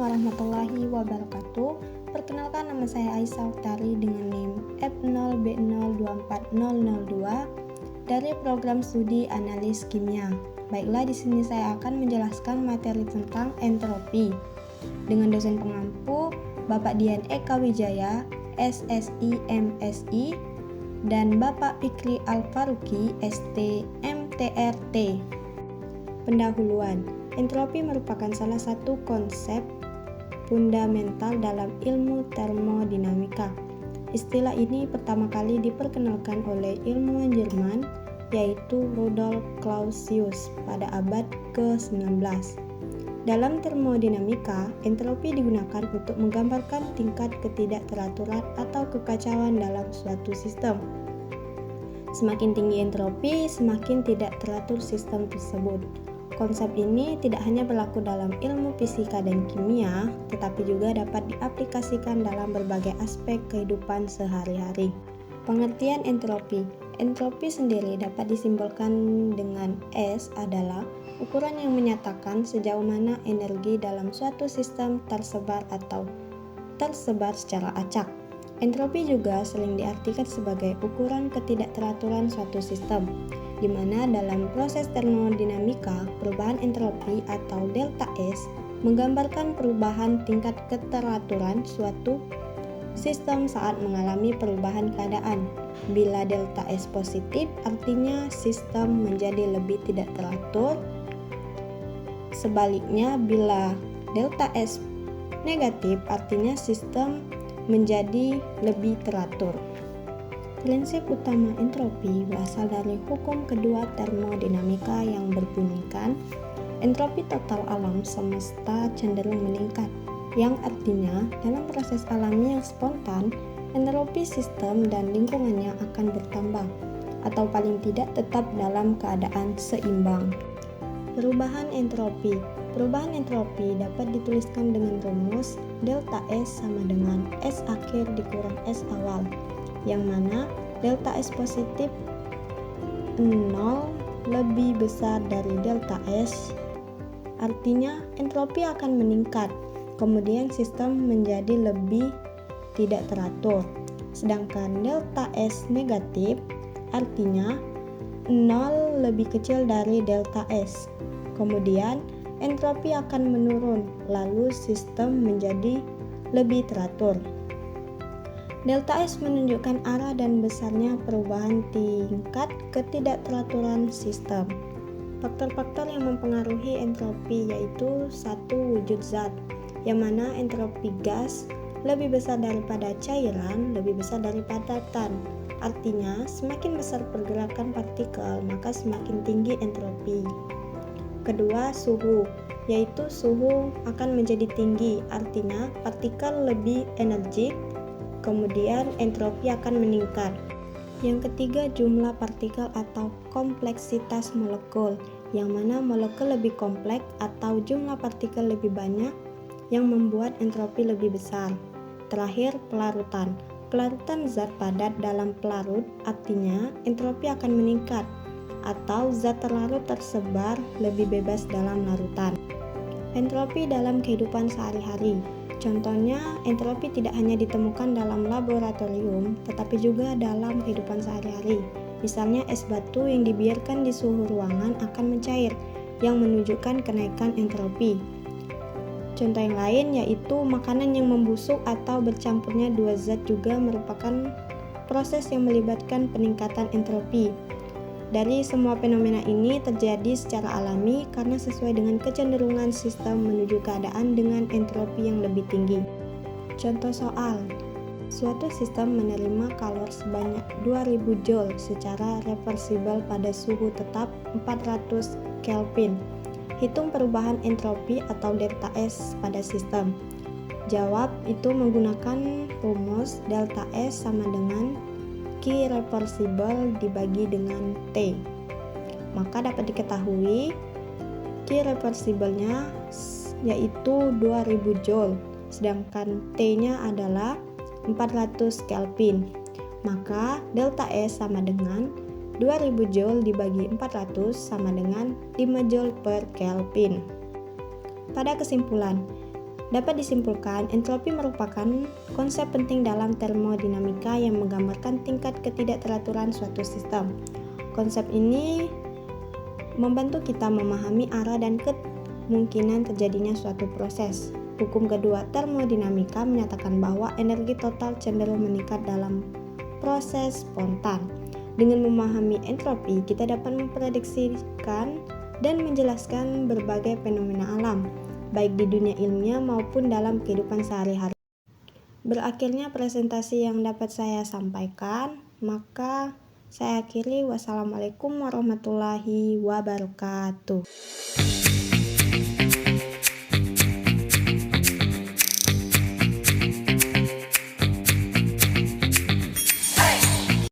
warahmatullahi wabarakatuh. Perkenalkan, nama saya Aisyah Uktari dengan NIM F0B024002 dari program studi analis kimia. Baiklah, di sini saya akan menjelaskan materi tentang entropi dengan dosen pengampu Bapak Dian Eka Wijaya, SSI MSI, dan Bapak Fikri Al-Faruqi, ST MTRT. Pendahuluan. Entropi merupakan salah satu konsep fundamental dalam ilmu termodinamika. Istilah ini pertama kali diperkenalkan oleh ilmuwan Jerman, yaitu Rudolf Clausius pada abad ke-19. Dalam termodinamika, entropi digunakan untuk menggambarkan tingkat ketidakteraturan atau kekacauan dalam suatu sistem. Semakin tinggi entropi, semakin tidak teratur sistem tersebut. Konsep ini tidak hanya berlaku dalam ilmu fisika dan kimia, tetapi juga dapat diaplikasikan dalam berbagai aspek kehidupan sehari-hari. Pengertian entropi. Entropi sendiri dapat disimbolkan dengan S adalah ukuran yang menyatakan sejauh mana energi dalam suatu sistem tersebar atau tersebar secara acak. Entropi juga sering diartikan sebagai ukuran ketidakteraturan suatu sistem, di mana dalam proses termodinamika, perubahan entropi atau delta S menggambarkan perubahan tingkat keteraturan suatu sistem saat mengalami perubahan keadaan. Bila delta S positif, artinya sistem menjadi lebih tidak teratur. Sebaliknya, bila delta S negatif, artinya sistem menjadi lebih teratur. Prinsip utama entropi berasal dari hukum kedua termodinamika yang berbunyikan entropi total alam semesta cenderung meningkat, yang artinya dalam proses alami yang spontan, entropi sistem dan lingkungannya akan bertambah atau paling tidak tetap dalam keadaan seimbang. Perubahan entropi. Perubahan entropi dapat dituliskan dengan rumus delta S sama dengan S akhir dikurang S awal, yang mana delta S positif 0 lebih besar dari delta S, artinya entropi akan meningkat, kemudian sistem menjadi lebih tidak teratur. Sedangkan delta S negatif artinya 0 lebih kecil dari delta S, kemudian entropi akan menurun, lalu sistem menjadi lebih teratur. Delta S menunjukkan arah dan besarnya perubahan tingkat ketidakteraturan sistem. Faktor-faktor yang mempengaruhi entropi yaitu 1. Wujud zat, yang mana entropi gas lebih besar daripada cairan, lebih besar daripada tan. Artinya, semakin besar pergerakan partikel, maka semakin tinggi entropi. Kedua, suhu, yaitu suhu akan menjadi tinggi, artinya partikel lebih energik, kemudian entropi akan meningkat. Yang ketiga, jumlah partikel atau kompleksitas molekul, yang mana molekul lebih kompleks atau jumlah partikel lebih banyak yang membuat entropi lebih besar. Terakhir, pelarutan. Pelarutan zat padat dalam pelarut, artinya entropi akan meningkat, atau zat terlarut tersebar lebih bebas dalam larutan. Entropi dalam kehidupan sehari-hari. Contohnya, entropi tidak hanya ditemukan dalam laboratorium, tetapi juga dalam kehidupan sehari-hari. Misalnya, es batu yang dibiarkan di suhu ruangan akan mencair, yang menunjukkan kenaikan entropi. Contoh yang lain yaitu makanan yang membusuk atau bercampurnya dua zat juga merupakan proses yang melibatkan peningkatan entropi. Dari semua fenomena ini terjadi secara alami karena sesuai dengan kecenderungan sistem menuju keadaan dengan entropi yang lebih tinggi. Contoh soal. Suatu sistem menerima kalor sebanyak 2000 Joule secara reversibel pada suhu tetap 400 Kelvin. Hitung perubahan entropi atau delta S pada sistem. Jawab itu menggunakan rumus delta S sama dengan Q reversible dibagi dengan T. Maka dapat diketahui Q reversible-nya yaitu 2000 Joule, sedangkan T-nya adalah 400 Kelvin. Maka delta S sama dengan 2000 Joule dibagi 400 sama dengan 5 Joule per Kelvin. Pada kesimpulan, Dapat disimpulkan, entropi merupakan konsep penting dalam termodinamika yang menggambarkan tingkat ketidakteraturan suatu sistem. Konsep ini membantu kita memahami arah dan kemungkinan terjadinya suatu proses. Hukum kedua termodinamika menyatakan bahwa energi total cenderung meningkat dalam proses spontan. Dengan memahami entropi, kita dapat memprediksikan dan menjelaskan berbagai fenomena alam, baik di dunia ilmiah maupun dalam kehidupan sehari-hari. Berakhirnya presentasi yang dapat saya sampaikan, maka saya akhiri. Wassalamualaikum warahmatullahi wabarakatuh.